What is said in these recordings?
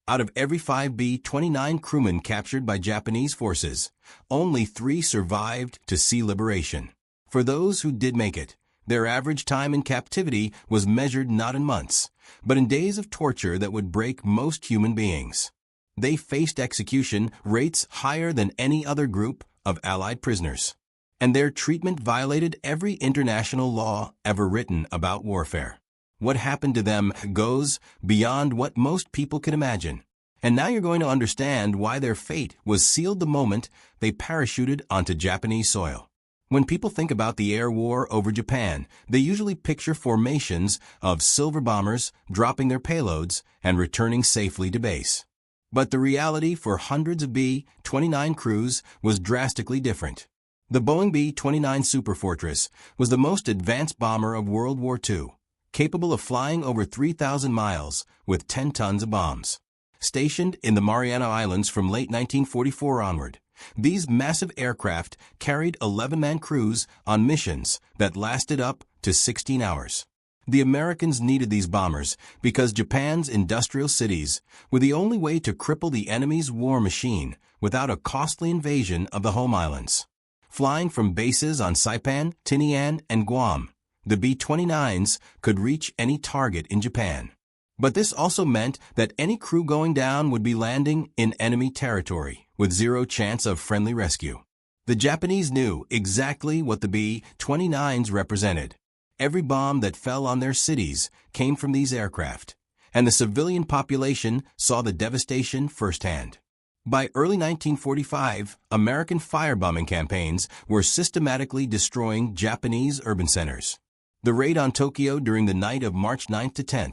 Out of every 5 B-29 crewmen captured by Japanese forces, only 3 survived to sea liberation. For those who did make it, their average time in captivity was measured not in months, but in days of torture that would break most human beings. They faced execution rates higher than any other group of Allied prisoners, and their treatment violated every international law ever written about warfare. What happened to them goes beyond what most people can imagine. And now you're going to understand why their fate was sealed the moment they parachuted onto Japanese soil. When people think about the air war over Japan, they usually picture formations of silver bombers dropping their payloads and returning safely to base. But the reality for hundreds of B-29 crews was drastically different. The Boeing B-29 Superfortress was the most advanced bomber of World War II, capable of flying over 3,000 miles with 10 tons of bombs. Stationed in the Mariana Islands from late 1944 onward, these massive aircraft carried 11-man crews on missions that lasted up to 16 hours. The Americans needed these bombers because Japan's industrial cities were the only way to cripple the enemy's war machine without a costly invasion of the home islands. Flying from bases on Saipan, Tinian, and Guam, the B-29s could reach any target in Japan. But this also meant that any crew going down would be landing in enemy territory, with zero chance of friendly rescue. The Japanese knew exactly what the B-29s represented. Every bomb that fell on their cities came from these aircraft, and the civilian population saw the devastation firsthand. By early 1945, American firebombing campaigns were systematically destroying Japanese urban centers. The raid on Tokyo during the night of March 9 to 10,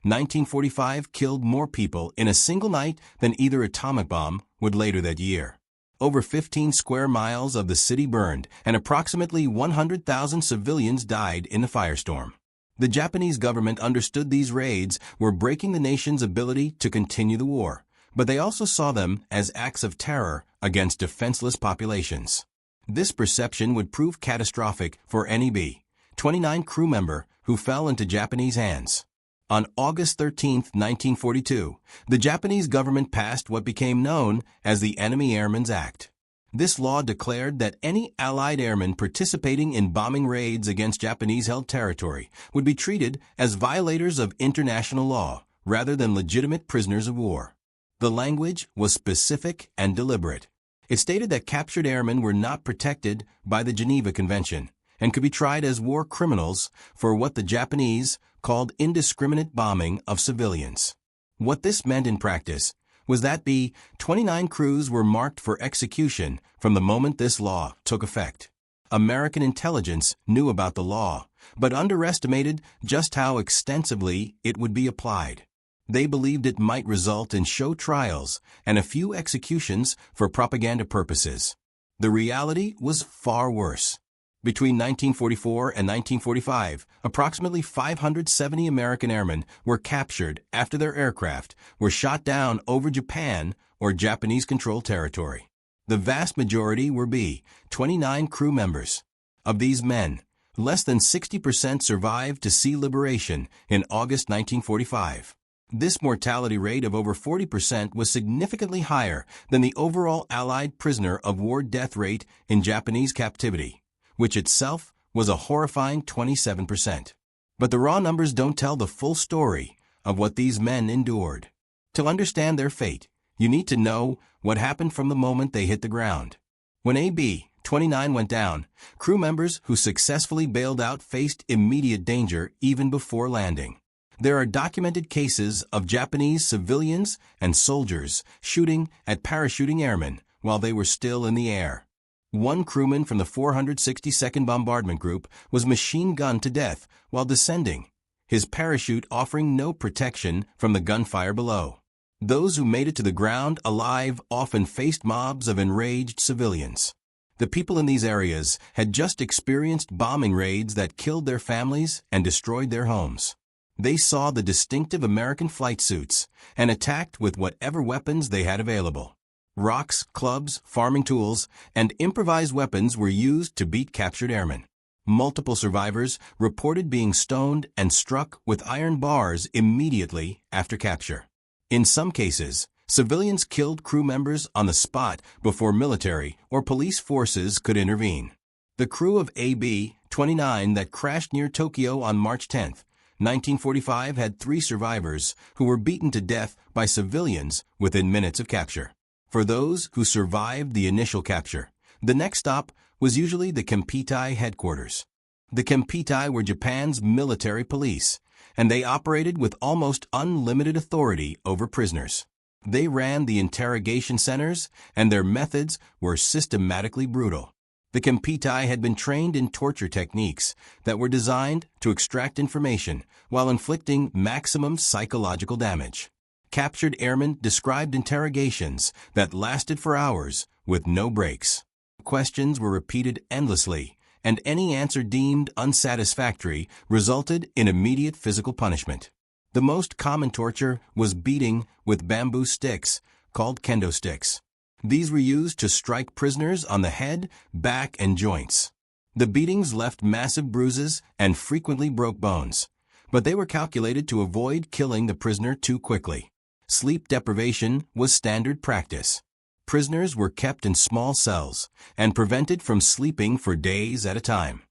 1945 killed more people in a single night than either atomic bomb would later that year. Over 15 square miles of the city burned, and approximately 100,000 civilians died in the firestorm. The Japanese government understood these raids were breaking the nation's ability to continue the war, but they also saw them as acts of terror against defenseless populations. This perception would prove catastrophic for any B-29 crew member who fell into Japanese hands. On August 13, 1942, the Japanese government passed what became known as the Enemy Airmen's Act. This law declared that any Allied airmen participating in bombing raids against Japanese-held territory would be treated as violators of international law rather than legitimate prisoners of war. The language was specific and deliberate. It stated that captured airmen were not protected by the Geneva Convention and could be tried as war criminals for what the Japanese called indiscriminate bombing of civilians. What this meant in practice was that B-29 crews were marked for execution from the moment this law took effect. American intelligence knew about the law, but underestimated just how extensively it would be applied. They believed it might result in show trials and a few executions for propaganda purposes. The reality was far worse. Between 1944 and 1945, approximately 570 American airmen were captured after their aircraft were shot down over Japan or Japanese-controlled territory. The vast majority were B-29 crew members. Of these men, less than 60% survived to sea liberation in August 1945. This mortality rate of over 40% was significantly higher than the overall Allied prisoner of war death rate in Japanese captivity, which itself was a horrifying 27%. But the raw numbers don't tell the full story of what these men endured. To understand their fate, you need to know what happened from the moment they hit the ground. When a B-29 went down, crew members who successfully bailed out faced immediate danger even before landing. There are documented cases of Japanese civilians and soldiers shooting at parachuting airmen while they were still in the air. One crewman from the 462nd Bombardment Group was machine-gunned to death while descending, his parachute offering no protection from the gunfire below. Those who made it to the ground alive often faced mobs of enraged civilians. The people in these areas had just experienced bombing raids that killed their families and destroyed their homes. They saw the distinctive American flight suits and attacked with whatever weapons they had available. Rocks, clubs, farming tools, and improvised weapons were used to beat captured airmen. Multiple survivors reported being stoned and struck with iron bars immediately after capture. In some cases, civilians killed crew members on the spot before military or police forces could intervene. The crew of a B-29 that crashed near Tokyo on March 10, 1945 had 3 survivors who were beaten to death by civilians within minutes of capture. For those who survived the initial capture, the next stop was usually the Kempeitai headquarters. The Kempeitai were Japan's military police, and they operated with almost unlimited authority over prisoners. They ran the interrogation centers, and their methods were systematically brutal. The Kempeitai had been trained in torture techniques that were designed to extract information while inflicting maximum psychological damage. Captured airmen described interrogations that lasted for hours with no breaks. Questions were repeated endlessly, and any answer deemed unsatisfactory resulted in immediate physical punishment. The most common torture was beating with bamboo sticks, called kendo sticks. These were used to strike prisoners on the head, back, and joints. The beatings left massive bruises and frequently broke bones, but they were calculated to avoid killing the prisoner too quickly. Sleep deprivation was standard practice. Prisoners were kept in small cells and prevented from sleeping for days at a time.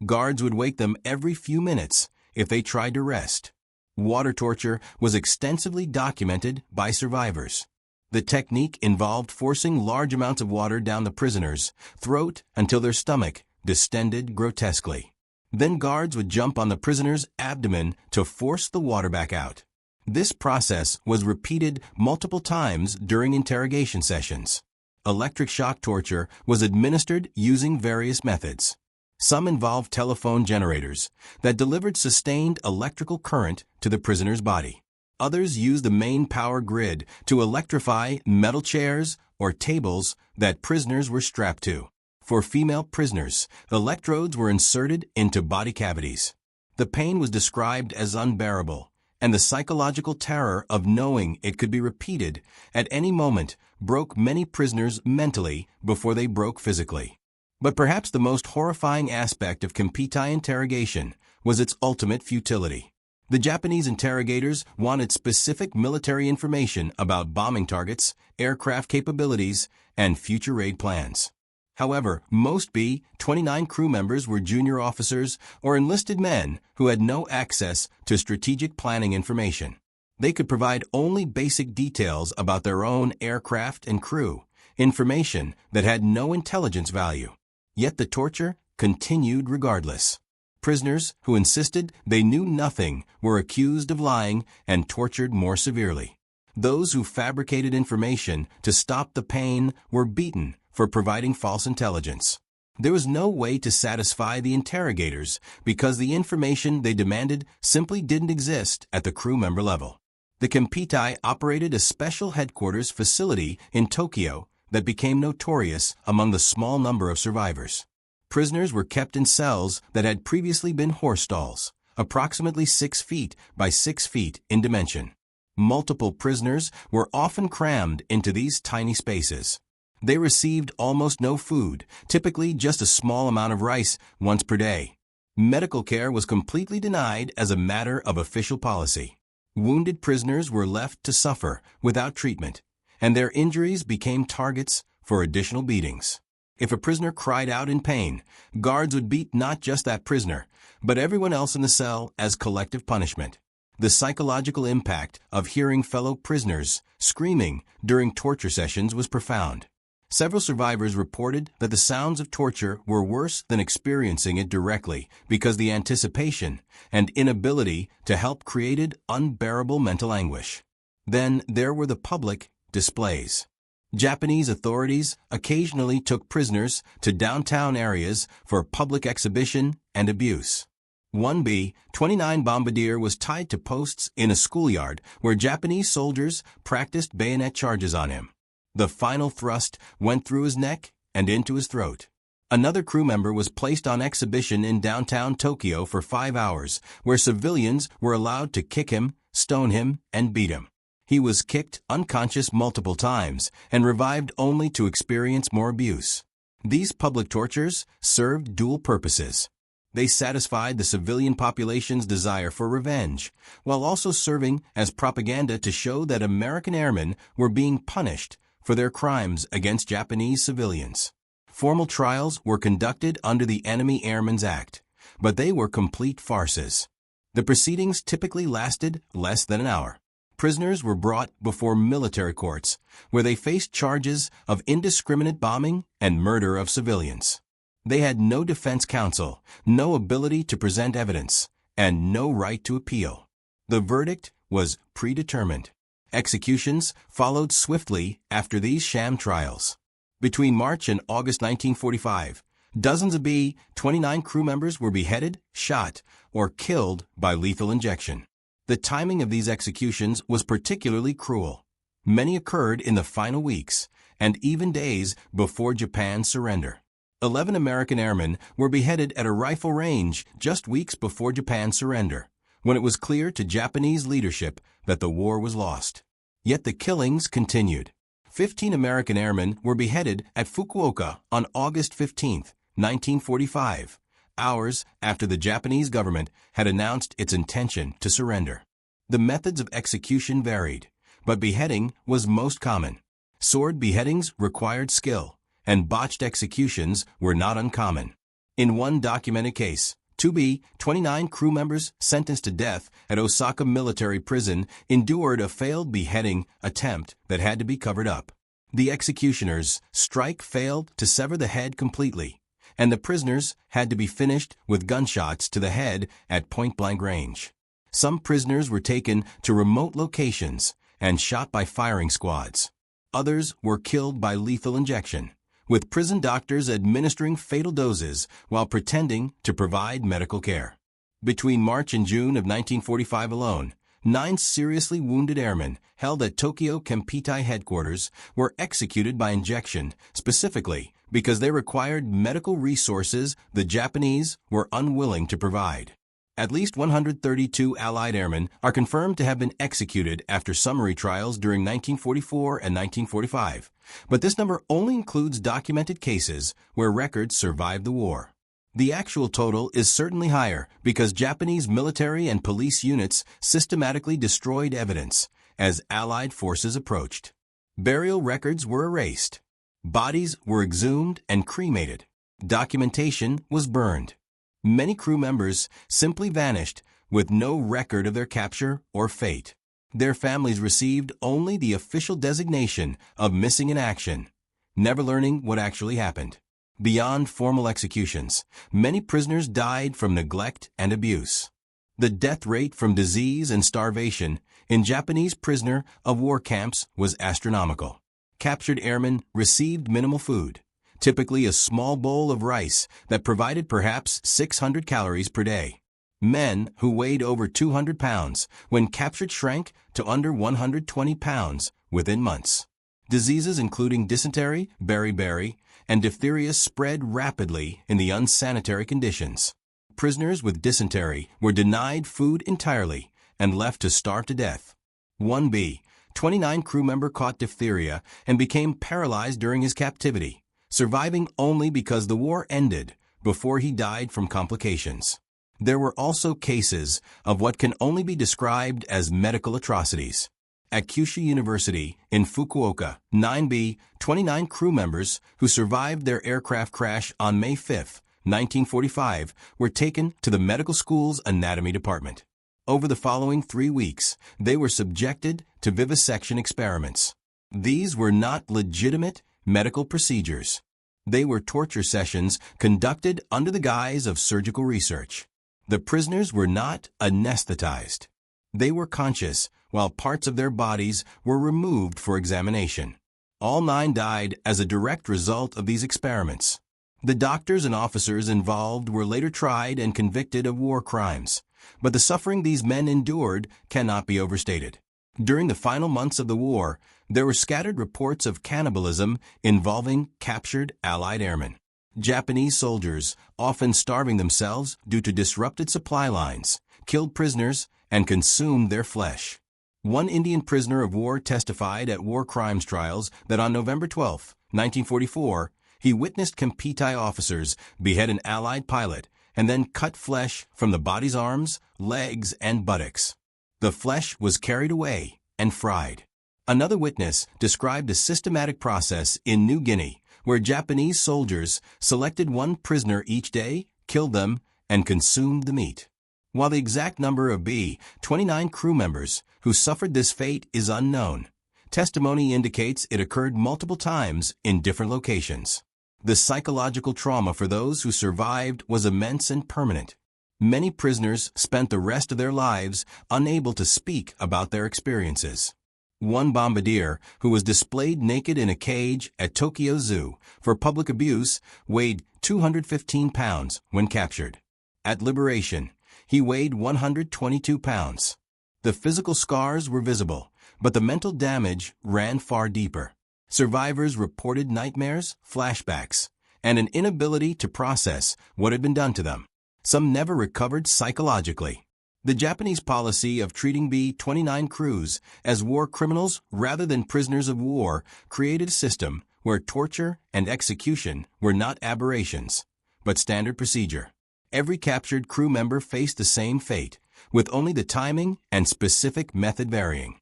Guards would wake them every few minutes if they tried to rest. Water torture was extensively documented by survivors. The technique involved forcing large amounts of water down the prisoner's throat until their stomach distended grotesquely. Then guards would jump on the prisoner's abdomen to force the water back out. This process was repeated multiple times during interrogation sessions. Electric shock torture was administered using various methods. Some involved telephone generators that delivered sustained electrical current to the prisoner's body. Others used the main power grid to electrify metal chairs or tables that prisoners were strapped to. For female prisoners, electrodes were inserted into body cavities. The pain was described as unbearable, and the psychological terror of knowing it could be repeated at any moment broke many prisoners mentally before they broke physically. But perhaps the most horrifying aspect of Kempeitai interrogation was its ultimate futility. The Japanese interrogators wanted specific military information about bombing targets, aircraft capabilities, and future raid plans. However, most B-29 crew members were junior officers or enlisted men who had no access to strategic planning information. They could provide only basic details about their own aircraft and crew, information that had no intelligence value. Yet the torture continued regardless. Prisoners who insisted they knew nothing were accused of lying and tortured more severely. Those who fabricated information to stop the pain were beaten for providing false intelligence. There was no way to satisfy the interrogators because the information they demanded simply didn't exist at the crew member level. The Kempeitai operated a special headquarters facility in Tokyo that became notorious among the small number of survivors. Prisoners were kept in cells that had previously been horse stalls, approximately 6 feet by 6 feet in dimension. Multiple prisoners were often crammed into these tiny spaces. They received almost no food, typically just a small amount of rice once per day. Medical care was completely denied as a matter of official policy. Wounded prisoners were left to suffer without treatment, and their injuries became targets for additional beatings. If a prisoner cried out in pain, guards would beat not just that prisoner, but everyone else in the cell as collective punishment. The psychological impact of hearing fellow prisoners screaming during torture sessions was profound. Several survivors reported that the sounds of torture were worse than experiencing it directly because the anticipation and inability to help created unbearable mental anguish. Then there were the public displays. Japanese authorities occasionally took prisoners to downtown areas for public exhibition and abuse. One B-29 bombardier was tied to posts in a schoolyard where Japanese soldiers practiced bayonet charges on him. The final thrust went through his neck and into his throat. Another crew member was placed on exhibition in downtown Tokyo for 5 hours, where civilians were allowed to kick him, stone him, and beat him. He was kicked unconscious multiple times and revived only to experience more abuse. These public tortures served dual purposes. They satisfied the civilian population's desire for revenge, while also serving as propaganda to show that American airmen were being punished for their crimes against Japanese civilians. Formal trials were conducted under the Enemy Airmen's Act, but they were complete farces. The proceedings typically lasted less than an hour. Prisoners were brought before military courts, where they faced charges of indiscriminate bombing and murder of civilians. They had no defense counsel, no ability to present evidence, and no right to appeal. The verdict was predetermined. Executions followed swiftly after these sham trials. Between March and August 1945, dozens of B-29 crew members were beheaded, shot, or killed by lethal injection. The timing of these executions was particularly cruel. Many occurred in the final weeks, and even days before Japan's surrender. 11 American airmen were beheaded at a rifle range just weeks before Japan's surrender, when it was clear to Japanese leadership that the war was lost. Yet the killings continued. 15 American airmen were beheaded at Fukuoka on August 15, 1945, hours after the Japanese government had announced its intention to surrender. The methods of execution varied, but beheading was most common. Sword beheadings required skill, and botched executions were not uncommon. In one documented case, 2 B-29 crew members sentenced to death at Osaka Military Prison endured a failed beheading attempt that had to be covered up. The executioner's strike failed to sever the head completely, and the prisoners had to be finished with gunshots to the head at point-blank range. Some prisoners were taken to remote locations and shot by firing squads. Others were killed by lethal injection, with prison doctors administering fatal doses while pretending to provide medical care. Between March and June of 1945 alone, 9 seriously wounded airmen held at Tokyo Kempeitai headquarters were executed by injection, specifically because they required medical resources the Japanese were unwilling to provide. At least 132 Allied airmen are confirmed to have been executed after summary trials during 1944 and 1945, but this number only includes documented cases where records survived the war. The actual total is certainly higher because Japanese military and police units systematically destroyed evidence as Allied forces approached. Burial records were erased. Bodies were exhumed and cremated. Documentation was burned. Many crew members simply vanished with no record of their capture or fate. Their families received only the official designation of missing in action, never learning what actually happened. Beyond formal executions, many prisoners died from neglect and abuse. The death rate from disease and starvation in Japanese prisoner of war camps was astronomical. Captured airmen received minimal food, typically a small bowl of rice that provided perhaps 600 calories per day. Men who weighed over 200 pounds when captured shrank to under 120 pounds within months. Diseases including dysentery, beriberi, and diphtheria spread rapidly in the unsanitary conditions. Prisoners with dysentery were denied food entirely and left to starve to death. One B-29 crew member caught diphtheria and became paralyzed during his captivity, surviving only because the war ended before he died from complications. There were also cases of what can only be described as medical atrocities. At Kyushu University in Fukuoka, 9 B-29 crew members who survived their aircraft crash on May 5, 1945, were taken to the medical school's anatomy department. Over the following 3 weeks, they were subjected to vivisection experiments. These were not legitimate medical procedures. They were torture sessions conducted under the guise of surgical research. The prisoners were not anesthetized. They were conscious, while parts of their bodies were removed for examination. All 9 died as a direct result of these experiments. The doctors and officers involved were later tried and convicted of war crimes, but the suffering these men endured cannot be overstated. During the final months of the war, there were scattered reports of cannibalism involving captured Allied airmen. Japanese soldiers, often starving themselves due to disrupted supply lines, killed prisoners and consumed their flesh. One Indian prisoner of war testified at war crimes trials that on November 12, 1944, he witnessed Kempeitai officers behead an Allied pilot and then cut flesh from the body's arms, legs, and buttocks. The flesh was carried away and fried. Another witness described a systematic process in New Guinea where Japanese soldiers selected one prisoner each day, killed them, and consumed the meat. While the exact number of B-29 crew members who suffered this fate is unknown, testimony indicates it occurred multiple times in different locations. The psychological trauma for those who survived was immense and permanent. Many prisoners spent the rest of their lives unable to speak about their experiences. One bombardier, who was displayed naked in a cage at Tokyo Zoo for public abuse, weighed 215 pounds when captured. At liberation, he weighed 122 pounds. The physical scars were visible, but the mental damage ran far deeper. Survivors reported nightmares, flashbacks, and an inability to process what had been done to them. Some never recovered psychologically. The Japanese policy of treating B-29 crews as war criminals rather than prisoners of war created a system where torture and execution were not aberrations, but standard procedure. Every captured crew member faced the same fate, with only the timing and specific method varying.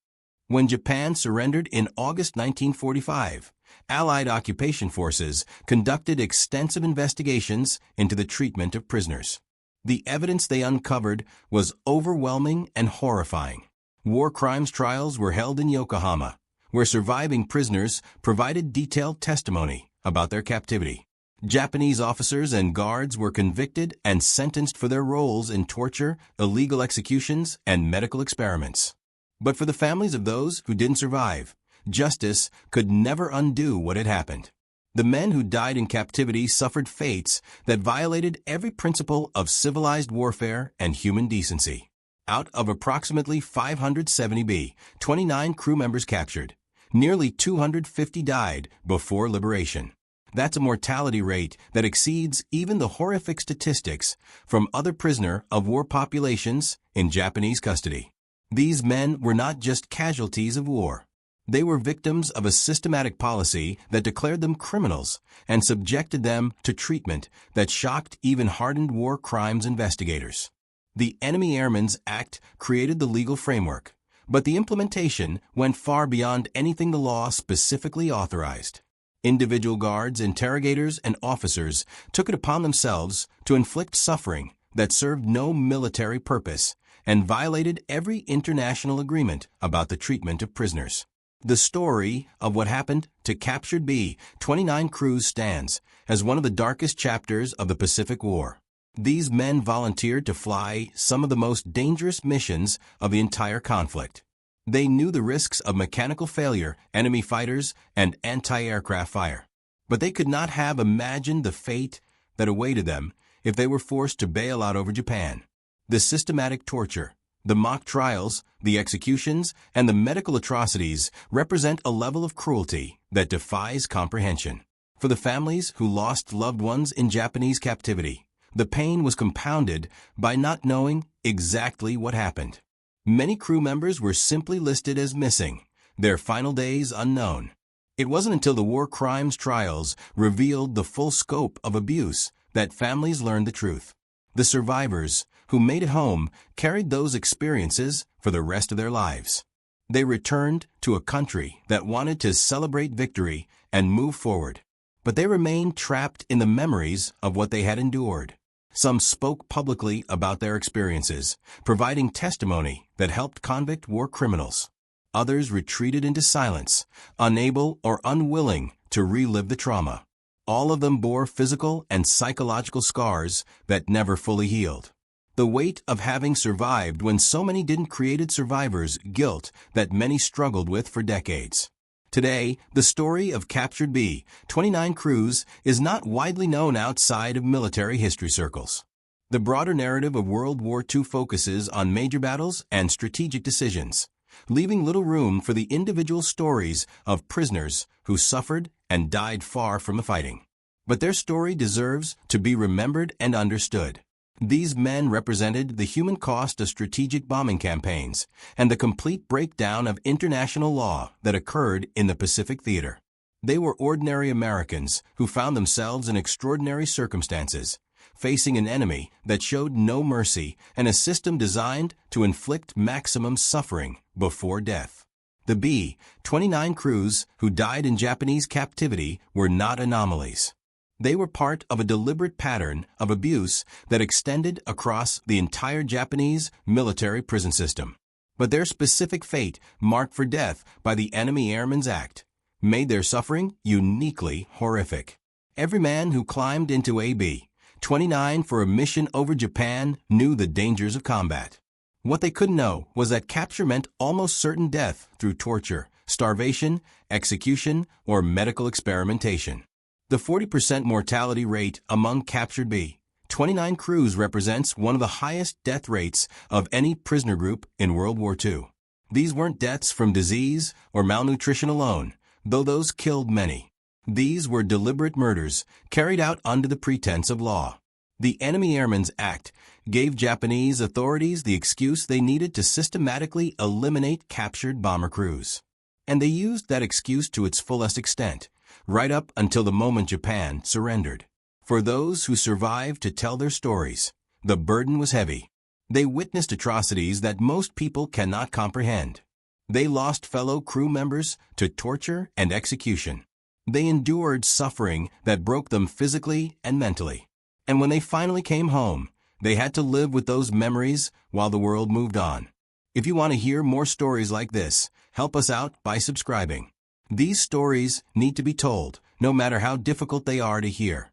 When Japan surrendered in August 1945, Allied occupation forces conducted extensive investigations into the treatment of prisoners. The evidence they uncovered was overwhelming and horrifying. War crimes trials were held in Yokohama, where surviving prisoners provided detailed testimony about their captivity. Japanese officers and guards were convicted and sentenced for their roles in torture, illegal executions, and medical experiments. But for the families of those who didn't survive, justice could never undo what had happened. The men who died in captivity suffered fates that violated every principle of civilized warfare and human decency. Out of approximately 570 B-29 crew members captured, nearly 250 died before liberation. That's a mortality rate that exceeds even the horrific statistics from other prisoner of war populations in Japanese custody. These men were not just casualties of war. They were victims of a systematic policy that declared them criminals and subjected them to treatment that shocked even hardened war crimes investigators. The Enemy Airmen's Act created the legal framework, but the implementation went far beyond anything the law specifically authorized. Individual guards, interrogators, and officers took it upon themselves to inflict suffering that served no military purpose and violated every international agreement about the treatment of prisoners. The story of what happened to captured B-29 crews stands as one of the darkest chapters of the Pacific War. These men volunteered to fly some of the most dangerous missions of the entire conflict. They knew the risks of mechanical failure, enemy fighters, and anti-aircraft fire. But they could not have imagined the fate that awaited them if they were forced to bail out over Japan. The systematic torture, the mock trials, the executions, and the medical atrocities represent a level of cruelty that defies comprehension. For the families who lost loved ones in Japanese captivity, the pain was compounded by not knowing exactly what happened. Many crew members were simply listed as missing, their final days unknown. It wasn't until the war crimes trials revealed the full scope of abuse that families learned the truth. The survivors, who made it home, carried those experiences for the rest of their lives. They returned to a country that wanted to celebrate victory and move forward, but they remained trapped in the memories of what they had endured. Some spoke publicly about their experiences, providing testimony that helped convict war criminals. Others retreated into silence, unable or unwilling to relive the trauma. All of them bore physical and psychological scars that never fully healed. The weight of having survived when so many didn't created survivors guilt that many struggled with for decades. Today, the story of captured B-29 crews is not widely known outside of military history circles. The broader narrative of World War II focuses on major battles and strategic decisions, leaving little room for the individual stories of prisoners who suffered and died far from the fighting. But their story deserves to be remembered and understood. These men represented the human cost of strategic bombing campaigns and the complete breakdown of international law that occurred in the Pacific Theater. They were ordinary Americans who found themselves in extraordinary circumstances, facing an enemy that showed no mercy and a system designed to inflict maximum suffering before death. The B-29 crews who died in Japanese captivity were not anomalies. They were part of a deliberate pattern of abuse that extended across the entire Japanese military prison system. But their specific fate, marked for death by the Enemy Airmen's Act, made their suffering uniquely horrific. Every man who climbed into a B-29 for a mission over Japan knew the dangers of combat. What they couldn't know was that capture meant almost certain death through torture, starvation, execution, or medical experimentation. The 40% mortality rate among captured B-29 crews represents one of the highest death rates of any prisoner group in World War II. These weren't deaths from disease or malnutrition alone, though those killed many. These were deliberate murders carried out under the pretense of law. The Enemy Airmen's Act gave Japanese authorities the excuse they needed to systematically eliminate captured bomber crews. And they used that excuse to its fullest extent, right up until the moment Japan surrendered. For those who survived to tell their stories, the burden was heavy. They witnessed atrocities that most people cannot comprehend. They lost fellow crew members to torture and execution. They endured suffering that broke them physically and mentally. And when they finally came home, they had to live with those memories while the world moved on. If you want to hear more stories like this, help us out by subscribing. These stories need to be told, no matter how difficult they are to hear.